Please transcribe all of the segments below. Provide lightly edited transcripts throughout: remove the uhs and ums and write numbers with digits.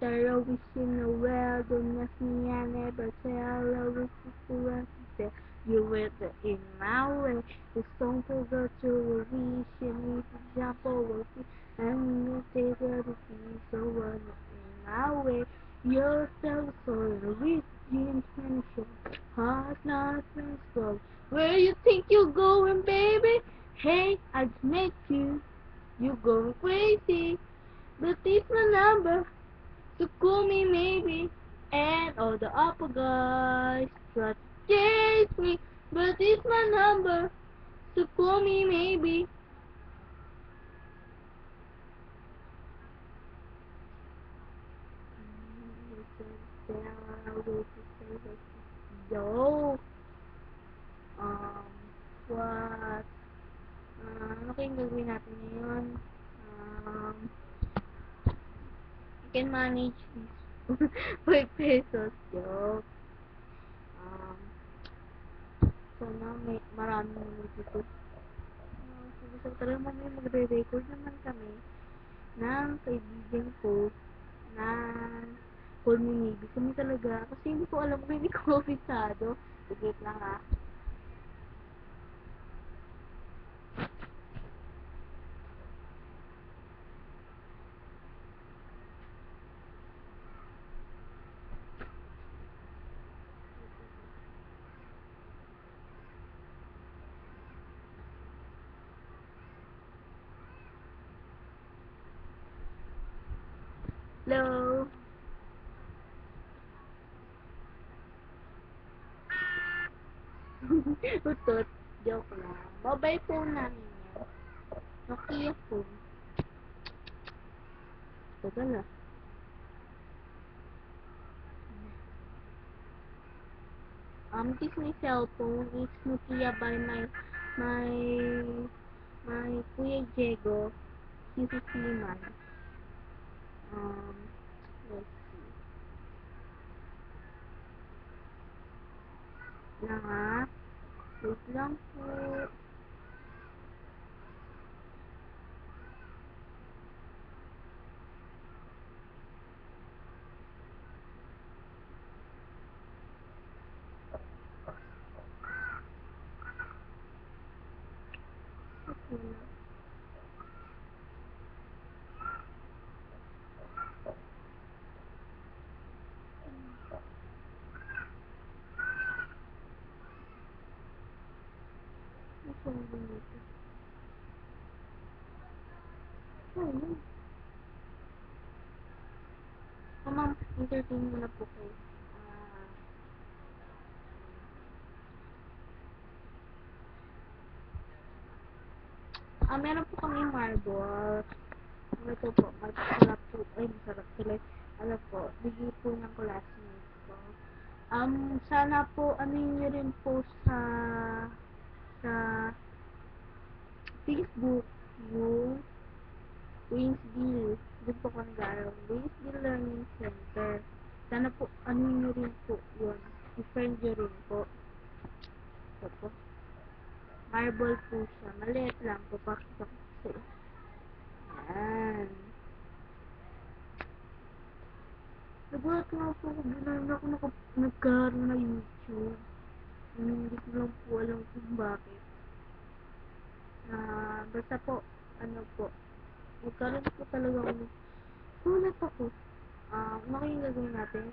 They're wishing a well, don't ask me, I never tell. I wish you to you were in my way. The song forgot your wish, and if you jump over it, and you take what it is, so what in my way. You're so sorry, with dreams and show. Heart not transformed. Where you think you're going, baby? Hey, I just met you. You going crazy, but it's my number. So call me maybe, and all the upper guys try to chase me, but it's my number. So call me maybe. Yo, um, what? Ano kayong gagawin natin ngayon? Um, you can manage this 5 pesos. Yo. Um, sana may maraming minutes ito. So, talagang mamaya magre-record naman kami ng kaibigan ko na call me maybe. Kami talaga, kasi hindi ko alam kung hindi ko ofisado. Wait lang ha. Hello? Utot. Joke lang. Mobile phone namin yan. Nokia phone. Tagal ah. This my cell phone is Nokia by my my Kuya Diego. He's a seaman. Um, let's see. Lang ah. Wait lang po. Okay na. Ito ang ganito. Ayun. Ma'am, entertain mo na po kayo. Meron po kami marble. Ano to po? Masarap po. Ay, masarap sila. Ano po? Bigay po ng classmates ko. Sana po, ano nyo rin po sa Facebook, yung Waynesville. Doon po ko nag-aaral. Waynesville Learning Center. Sana po, ano nyo rin po yun. I-friend nyo rin po. Ito po. Marble po siya. Maliit lang po. Pakita ko sa iyo. Yan. Nagulat nga po ako. Bilang ako nagkaroon na YouTube. Hindi ko lang po alam kung bakit. Basta po, ano po. Nagkaroon po talaga ako. Sulat ako. Ano kayong gagawin natin?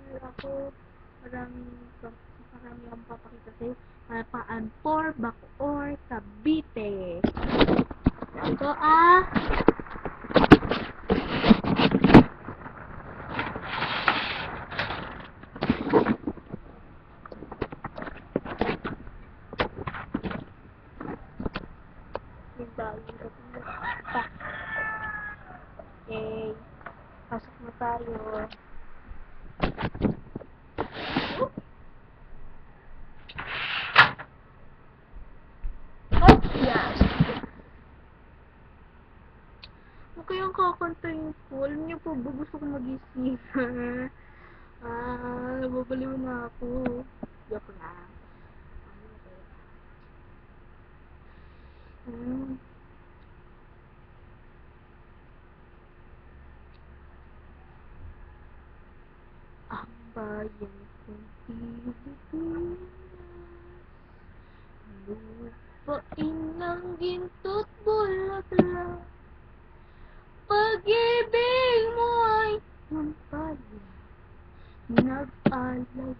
Sure ako. Marami akong papakita sa'yo. Paan-por, Bacoor, Cavite. Ito yung bagong kapila. Okay. Pasok na tayo. Yes. Okay ang kakantayin ko. Alam niyo po ba gusto ko mag-isip? Nababaliw na ako. Joke lang. bayan kong Pilipinas. Lupain ng ginto't bulaklak, pag-ibig mo ay nampalya, nag-alay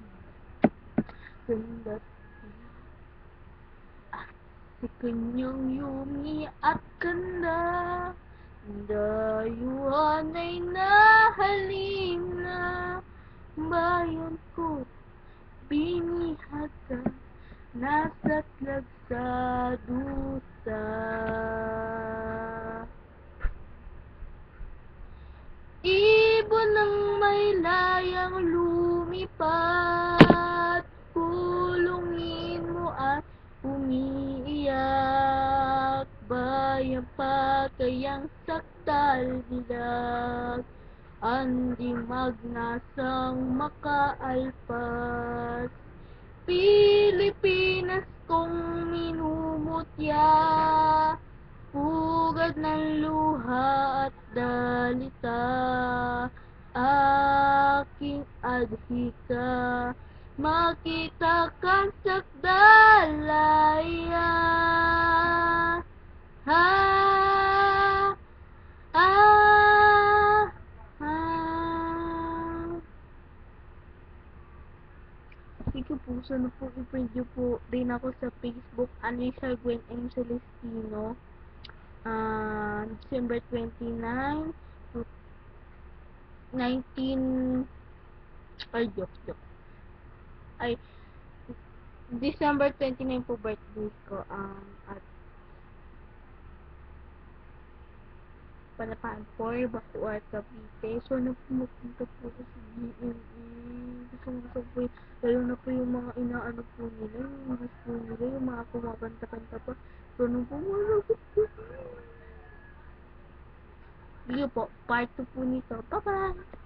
ganda't at si kanyang yumi at ganda. Dayuhan ay nahalin na, bayan ko binihag nasa't nagsadusa. Ibon ng may layang lumipad, pulungin mo at umiiyak, bayang pagkayang sakdal bilag, andi magnasang makaalpas. Pilipinas kong minumutya, pugad ng luha at dalita, aking adhika, makita kang sakdalaya. Ha, ah, ah. Sige po, sana po i-friend nyo po rin ako sa Facebook, Alicia Gwen M. Celestino. December 29 to 19 ay joke ay December 29 po birthday ko, at Palapaan 4, Bacoor, Cavite. So, pumunta po ako sa GMA. Gusto po yun. Lalo na po yung mga inaano po nila, yung mga po nila, yung mga kumakanta-kanta pa. So, nung pumunta po. Sige po, part 2 po nito. Bye-bye!